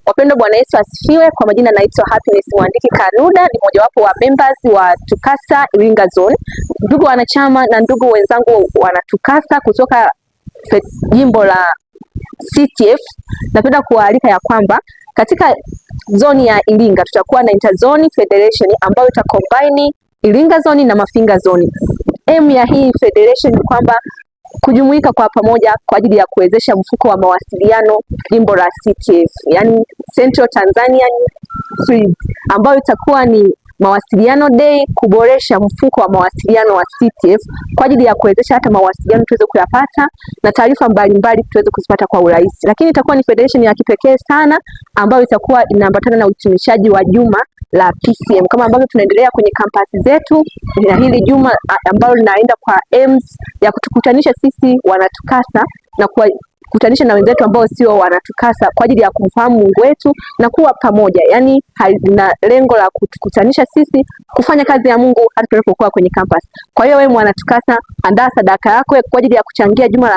Wapendwa, Bwana Yesu asifiwe. Kwa majina naitwa Happiness Mwandiki Kanuda, ni mojawapo wa members wa TUCASA Iringa Zone. Ndugu wanachama na ndugu wenzangu wana TUCASA kutoka jimbo la CTF, napenda kuwaalika ya kwamba katika zoni ya Iringa tutakuwa na interzone federation ambayo itacombine Iringa Zone na Mafinga Zone. Aim ya hii federation ni kwamba kujumuika kwa pamoja kwa ajili ya kuwezesha mfuko wa mawasiliano jimbo la CTF, yani Central Tanzania Free, ambayo itakuwa ni mawasiliano day, kuboresha mfuko wa mawasiliano wa CTF kwa ajili ya kuwezesha hata mawasiliano tuweze kuyapata na taarifa mbalimbali tuweze kuzipata kwa urahisi. Lakini itakuwa ni federation ya kipekee sana ambayo itakuwa inaambatana na utumishaji wa juma la PCM kama ambavyo tunaendelea kwenye kampasi zetu, na hili juma ambalo linaenda kwa aims ya kutukutanisha sisi wana TUCASA na kukutanisha na wenzetu ambao sio wana TUCASA kwa ajili ya kumfahamu Mungu wetu na kuwa pamoja, yani na lengo la kutukutanisha sisi kufanya kazi ya Mungu hata tunapokuwa kwenye campus. Kwa hiyo wewe mwana TUCASA, andaa sadaka yako kwa ajili ya kuchangia juma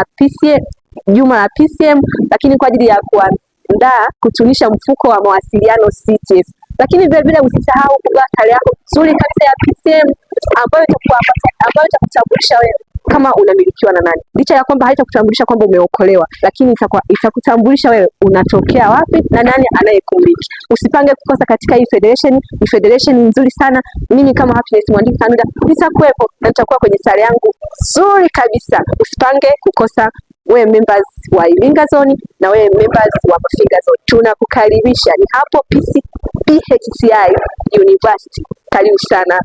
la PCM, lakini kwa ajili ya kuandaa kutunisha mfuko wa mawasiliano CTF. Lakini vile vile usisahau kugawa tarehe yako nzuri kabisa ya PCM ambayo itakutambulisha wewe kama unamilikiwa na nani. Licha ya kwamba haitakutambulisha kwamba umeokolewa, lakini itakutambulisha wewe unatokea wapi na nani anayekumiliki. Usipange kukosa katika hii federation. Ni federation nzuri sana. Mimi kama Happiness Mwandiki Kanuda nitakuwepo na nitakuwa kwenye sare yangu nzuri kabisa. Usipange kukosa, wewe members wa Iringa Zone na wewe members wa Mafinga Zone. Tunakukaribisha, ni hapo PHCI University. Karibu sana.